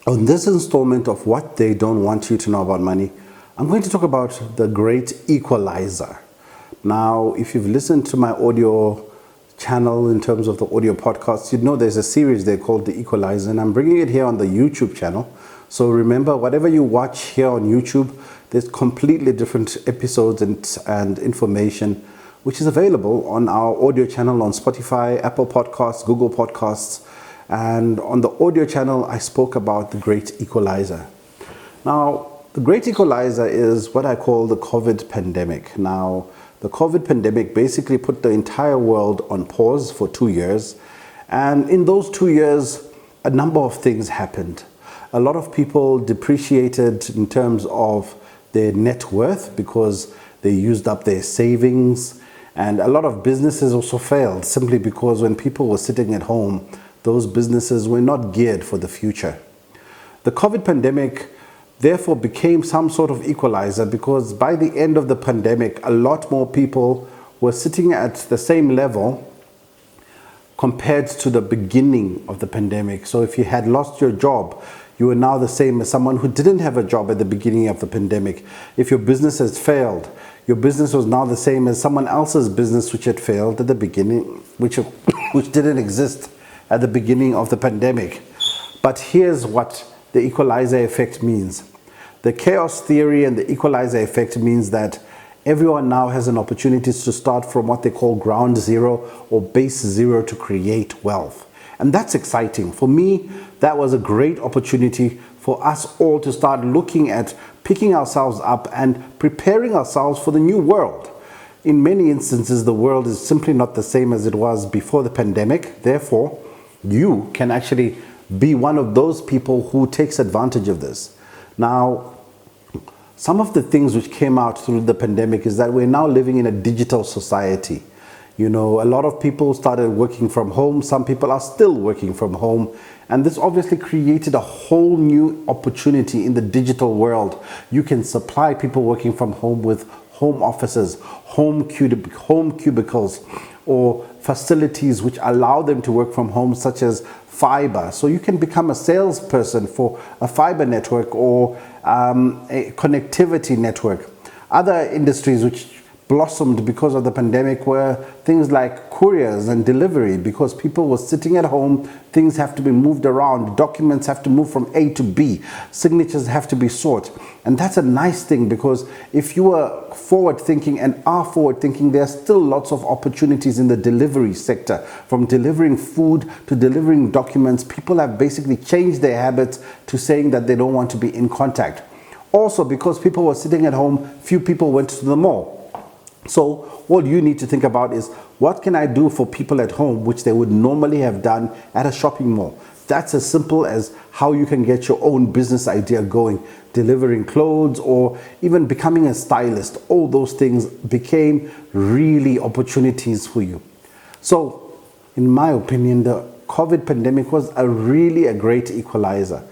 On this installment of What They Don't Want You to Know About Money, I'm going to talk about the great equalizer. Now, if you've listened to my audio channel in terms of the audio podcasts, you'd know there's a series there called The Equalizer, and I'm bringing it here on the YouTube channel. So remember, whatever you watch here on YouTube, there's completely different episodes and information which is available on our audio channel on Spotify, Apple Podcasts, Google Podcasts. And on the audio channel, I spoke about the great equalizer. Now, the great equalizer is what I call the COVID pandemic. Now, the COVID pandemic basically put the entire world on pause for 2 years. And in those 2 years, a number of things happened. A lot of people depreciated in terms of their net worth because they used up their savings. And a lot of businesses also failed simply because when people were sitting at home, those businesses were not geared for the future. The COVID pandemic therefore became some sort of equalizer because by the end of the pandemic, a lot more people were sitting at the same level compared to the beginning of the pandemic. So if you had lost your job, you were now the same as someone who didn't have a job at the beginning of the pandemic. If your business has failed, your business was now the same as someone else's business which had failed at the beginning, which didn't exist at the beginning of the pandemic. But here's what the equalizer effect means. The chaos theory and the equalizer effect means that everyone now has an opportunity to start from what they call ground zero or base zero to create wealth. And that's exciting. For me, that was a great opportunity for us all to start looking at picking ourselves up and preparing ourselves for the new world. In many instances, the world is simply not the same as it was before the pandemic. Therefore, you can actually be one of those people who takes advantage of this. Now, some of the things which came out through the pandemic is that we're now living in a digital society. You know, a lot of people started working from home. Some people are still working from home. And this obviously created a whole new opportunity in the digital world. You can supply people working from home with home offices, home cubicles, or facilities which allow them to work from home, such as fiber. So you can become a salesperson for a fiber network or a connectivity network. Other industries which blossomed because of the pandemic were things like couriers and delivery. Because people were sitting at home, things have to be moved around, documents have to move from A to B, signatures have to be sought. And that's a nice thing, because if you are forward thinking and are forward thinking, there are still lots of opportunities in the delivery sector. From delivering food to delivering documents, people have basically changed their habits to saying that they don't want to be in contact. Also, because people were sitting at home, few people went to the mall. So all you need to think about is, what can I do for people at home which they would normally have done at a shopping mall? That's as simple as how you can get your own business idea going, delivering clothes or even becoming a stylist. All those things became really opportunities for you. So in my opinion, the COVID pandemic was really a great equalizer.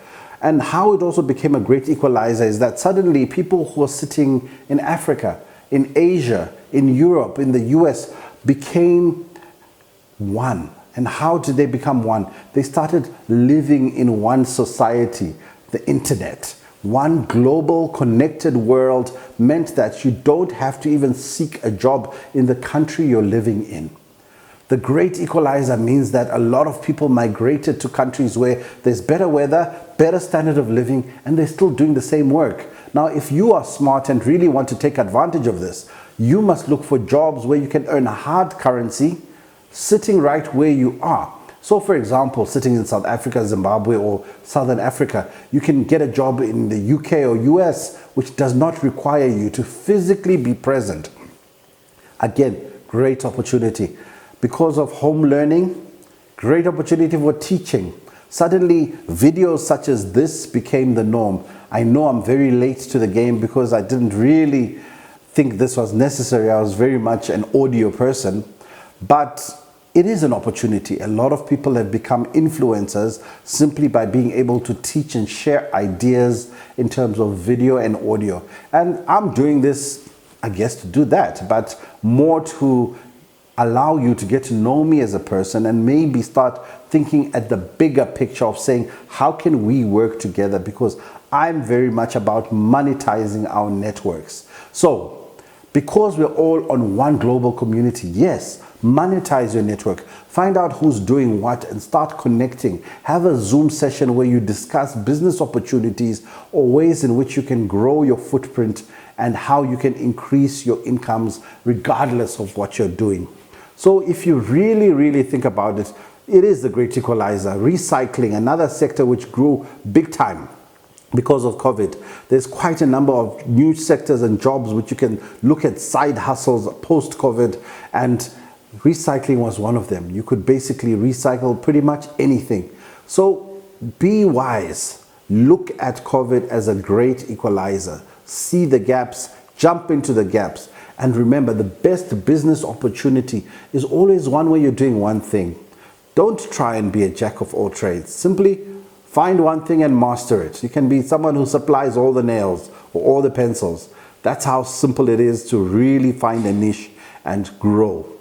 And how it also became a great equalizer is that suddenly people who are sitting in Africa, in Asia, in Europe, in the US, became one. And how did they become one? They started living in one society, the internet. One global connected world meant that you don't have to even seek a job in the country you're living in. The great equalizer means that a lot of people migrated to countries where there's better weather, better standard of living, and they're still doing the same work. Now, if you are smart and really want to take advantage of this, you must look for jobs where you can earn a hard currency sitting right where you are. So, for example, sitting in South Africa, Zimbabwe, or Southern Africa, you can get a job in the UK or US, which does not require you to physically be present. Again, great opportunity. Because of home learning, great opportunity for teaching. Suddenly, videos such as this became the norm. I know I'm very late to the game because I didn't really think this was necessary. I was very much an audio person, but it is an opportunity. A lot of people have become influencers simply by being able to teach and share ideas in terms of video and audio. And I'm doing this, I guess, to do that, but more to allow you to get to know me as a person and maybe start thinking at the bigger picture of saying, how can we work together? Because I'm very much about monetizing our networks. So, because we're all on one global community, yes, monetize your network. Find out who's doing what and start connecting. Have a Zoom session where you discuss business opportunities or ways in which you can grow your footprint and how you can increase your incomes regardless of what you're doing. So if you really, really think about it, it is the great equalizer. Recycling, another sector which grew big time because of COVID. There's quite a number of new sectors and jobs which you can look at, side hustles post-COVID, and recycling was one of them. You could basically recycle pretty much anything. So be wise. Look at COVID as a great equalizer. See the gaps, jump into the gaps. And remember, the best business opportunity is always one where you're doing one thing. Don't try and be a jack of all trades. Simply find one thing and master it. You can be someone who supplies all the nails or all the pencils. That's how simple it is to really find a niche and grow.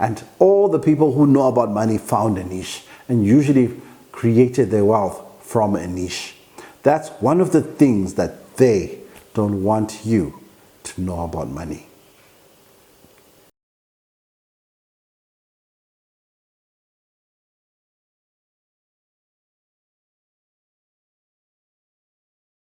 And all the people who know about money found a niche and usually created their wealth from a niche. That's one of the things that they don't want you to know about money.